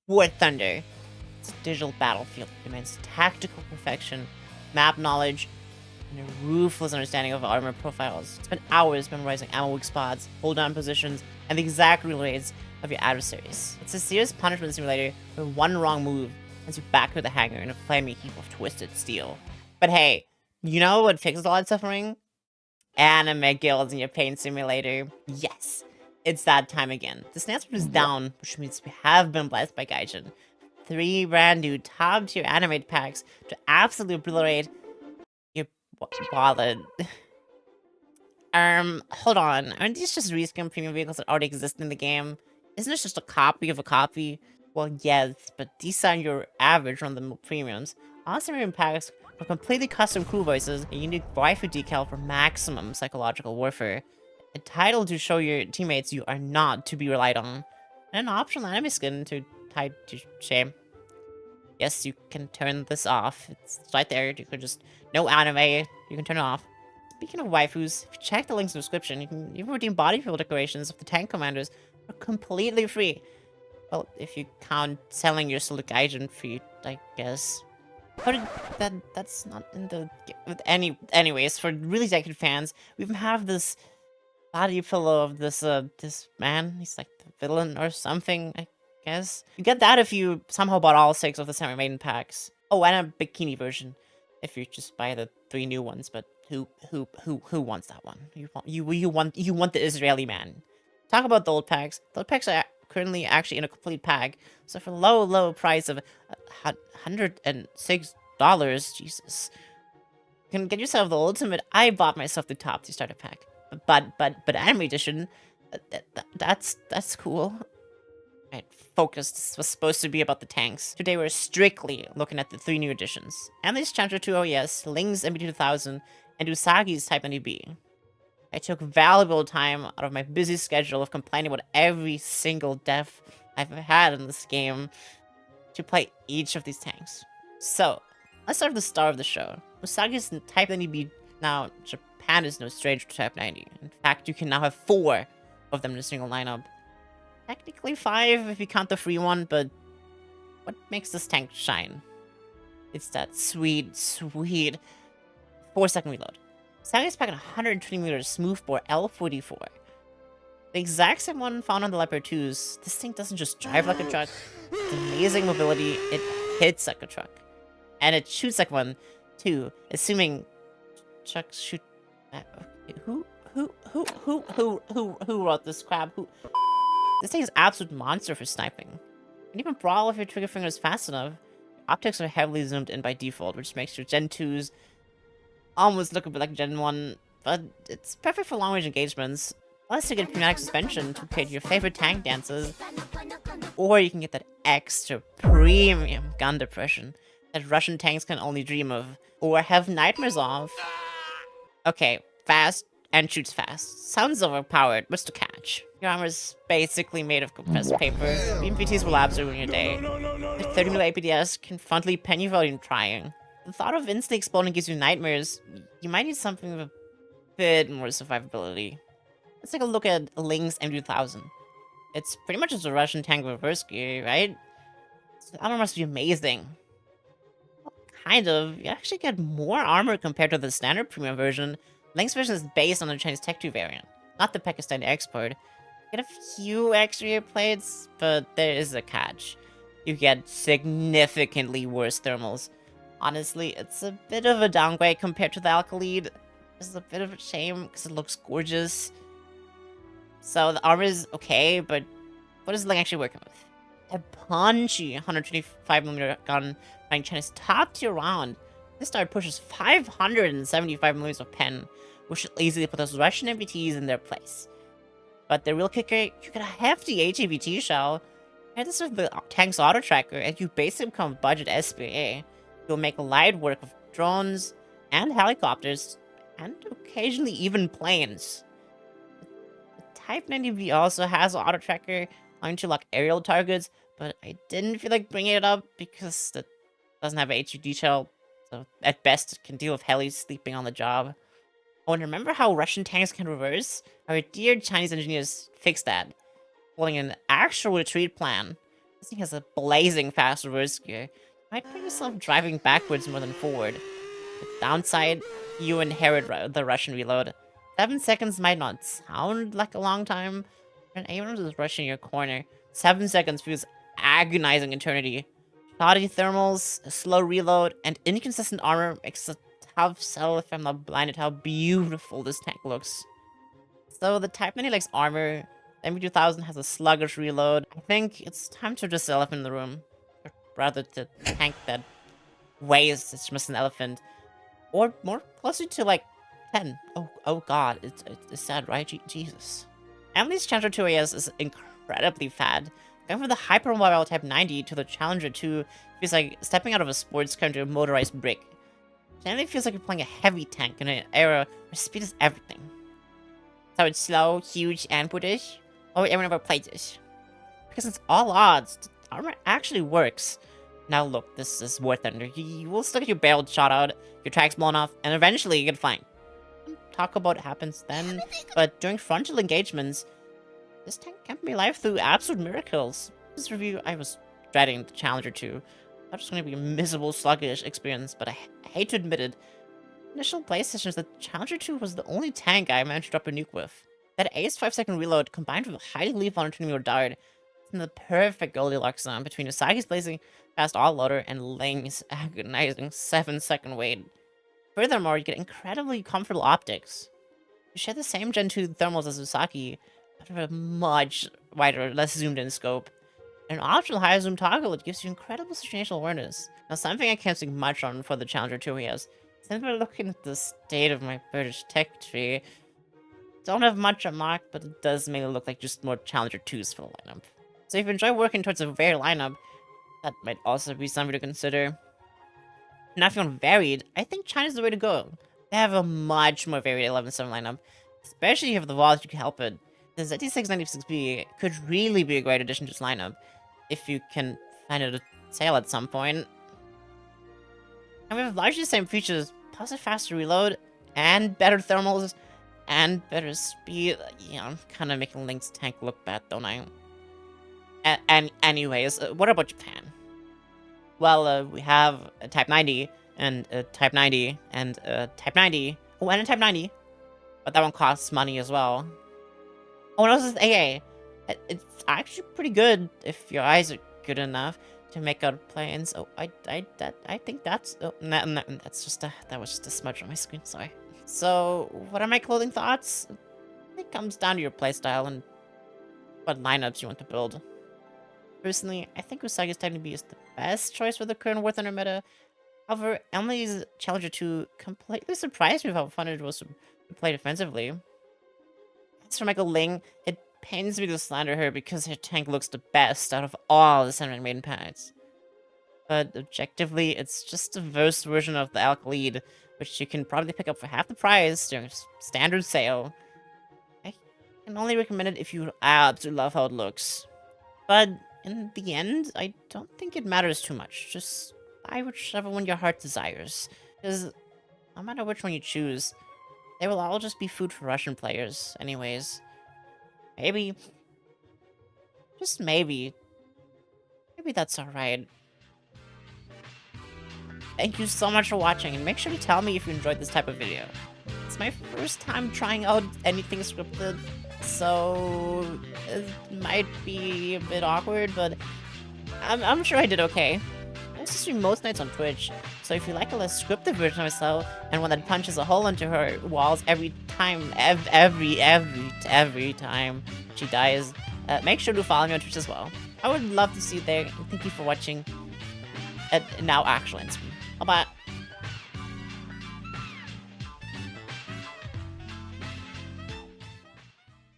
War Thunder. It's a digital battlefield that demands tactical perfection, map knowledge, and a ruthless understanding of armor profiles. Spend hours memorizing ammo weak spots, hold down positions, and the exact real rates of your adversaries. It's a serious punishment simulator where one wrong move sends you back to the hangar in a flaming heap of twisted steel. But hey, you know what fixes all that suffering? Anime guilds in your pain simulator. Yes, it's that time again. The answer is down, which means we have been blessed by Gaijin. 3 brand new top tier animate packs to absolutely obliterate your wallet. Hold on. Aren't these just reskin premium vehicles that already exist in the game? Isn't this just a copy of a copy? Well, yes, but these are your average on the premiums. Awesome packs are completely custom crew voices, a unique waifu decal for maximum psychological warfare, a title to show your teammates you are not to be relied on, and an optional anime skin to tie to shame. Yes, you can turn this off. It's right there. You could just... No anime. You can turn it off. Speaking of waifus, if you check the links in the description, you can even redeem body build decorations of the tank commanders for completely free. Well, if you count selling your Soul Gaijin free, I guess. But that's not in the... Anyways, for really dedicated fans, we even have this body pillow of this man. He's like the villain or something, I guess. You get that if you somehow bought all 6 of the Senrai Maiden packs. Oh, and a bikini version if you just buy the 3 new ones. But who wants that one? You want the Israeli man. Talk about the old packs. The old packs are currently actually in a complete pack. So for low price of $106, Jesus, you can get yourself the ultimate. I bought myself the top 2 starter pack. But anime edition, that's cool. Right, focus. This was supposed to be about the tanks. Today we're strictly looking at the 3 new additions. Emily's Challenger 2 OES, Ling's MB2000, and Usagi's Type 90B. I took valuable time out of my busy schedule of complaining about every single death I've had in this game to play each of these tanks. So, let's start with the star of the show. Usagi's Type 90B. Now, Japan is no stranger to Type 90. In fact, you can now have 4 of them in a single lineup. Technically 5 if you count the free one, but what makes this tank shine? It's that sweet 4-second reload. Usagi's packing 120mm smoothbore L44. The exact same one found on the Leopard 2s. This thing doesn't just drive like a truck. It's amazing mobility. It hits like a truck. And it shoots like one, too. Assuming trucks shoot... Okay. Who wrote this crap? This thing is an absolute monster for sniping. And even brawl if your trigger finger is fast enough. Optics are heavily zoomed in by default, which makes your Gen 2s almost look a bit like Gen 1, but it's perfect for long-range engagements. Unless you get pneumatic suspension to create your favorite tank dances, or you can get that extra premium gun depression that Russian tanks can only dream of, or have nightmares of. Okay, fast and shoots fast. Sounds overpowered, but still catch. Your armor is basically made of compressed paper. BMPTs will absolutely ruin your day. The 30mm APDS can frontally pen you without even trying. The thought of instantly exploding gives you nightmares. You might need something with a bit more survivability. Let's take a look at Ling's MB2000. It's pretty much just a Russian tank with reverse gear, right? So the armor must be amazing. Well, kind of. You actually get more armor compared to the standard premium version. Ling's version is based on the Chinese Tech 2 variant, not the Pakistani export. You get a few extra plates, but there is a catch. You get significantly worse thermals. Honestly, it's a bit of a downgrade compared to the Alkaleid. It's a bit of a shame, because it looks gorgeous. So the armor is okay, but what is Ling actually working with? A punchy 125mm gun running China's top tier round. This star pushes 575mm of pen, which should easily put those Russian MBTs in their place. But the real kicker, you get a hefty HAVT shell. And this is the tank's auto tracker, and you basically become budget SPA. You'll make light work of drones and helicopters, and occasionally even planes. The Type 90B also has an auto tracker allowing to lock aerial targets, but I didn't feel like bringing it up because it doesn't have a HUD shell, so at best it can deal with helis sleeping on the job. Oh, and remember how Russian tanks can reverse? Our dear Chinese engineers fixed that, pulling an actual retreat plan. This thing has a blazing fast reverse gear. You might find yourself driving backwards more than forward. The downside, you inherit the Russian reload. 7 seconds might not sound like a long time, but anyone who's rushing your corner, 7 seconds feels agonizing eternity. Shoddy thermals, a slow reload, and inconsistent armor makes it a tough sell if I'm not blinded how beautiful this tank looks. So the Type 90 likes armor, the MV2000 has a sluggish reload. I think it's time to address the elephant in the room. Or rather, the tank that weighs it's just an elephant. Or more closer to like 10. Oh god, it's sad, right? Jesus. Emily's Challenger 2 AS is incredibly fad. Going from the hypermobile Type 90 to the Challenger 2 feels like stepping out of a sports car into a motorized brick. It generally feels like you're playing a heavy tank in an era where speed is everything. So it's slow, huge, and brutish? Or would everyone ever play this? Because it's all odds, the armor actually works. Now look, this is warthunder. You will still get your barrel shot out, your tracks blown off, and eventually you get flying. Talk about what happens then, but during frontal engagements, this tank kept me alive through absolute miracles. This review, I was dreading the Challenger 2. I thought it was going to be a miserable, sluggish experience, but I hate to admit it. Initial play sessions, the Challenger 2 was the only tank I managed to drop a nuke with. That ace 5-second reload combined with a highly lethal on-turning dart is in the perfect Goldilocks zone between Usagi's blazing fast all-loader and Ling's agonizing 7-second wait. Furthermore, you get incredibly comfortable optics. You share the same Gen 2 thermals as Usagi, but with a much wider, less zoomed-in scope. And an optional high zoom toggle, it gives you incredible situational awareness. Now, something I can't speak much on for the Challenger 2 has. Since we're looking at the state of my British tech tree, don't have much unlocked, but it does make it look like just more Challenger 2s for the lineup. So if you enjoy working towards a varied lineup, that might also be something to consider. Now if you want varied, I think China's the way to go. They have a much more varied 11-7 lineup, especially if you have the walls you can help it. The ZT696B could really be a great addition to this lineup, if you can find it at sale at some point. And we have largely the same features, plus a faster reload, and better thermals, and better speed. You know, I'm kind of making Link's tank look bad, don't I? And anyways, what about Japan? Well, we have a Type 90, and a Type 90, and a Type 90. Oh, and a Type 90. But that one costs money as well. Oh, and also AA. It's actually pretty good if your eyes are good enough to make out planes. Oh, I think that's... Oh, that's just that was just a smudge on my screen, sorry. So, what are my clothing thoughts? It comes down to your playstyle and what lineups you want to build. Personally, I think Usagi's Type 90 is the best choice for the current warthunder meta. However, Emily's Challenger 2 completely surprised me with how fun it was to play defensively. As for Michael Ling, it pains me to slander her because her tank looks the best out of all the Senrai maiden packs. But objectively, it's just a worse version of the Alk lead, which you can probably pick up for half the price during a standard sale. I can only recommend it if you absolutely love how it looks. But in the end, I don't think it matters too much. Just buy whichever one your heart desires. Because no matter which one you choose, they will all just be food for Russian players anyways. Maybe, just maybe that's alright. Thank you so much for watching, and make sure to tell me if you enjoyed this type of video. It's my first time trying out anything scripted, so it might be a bit awkward, but I'm sure I did okay. I also stream most nights on Twitch, so if you like a less scripted version of myself, and one that punches a hole into her walls every time, every time she dies, make sure to follow me on Twitch as well. I would love to see you there, and thank you for watching. And now, actual end screen. Bye-bye.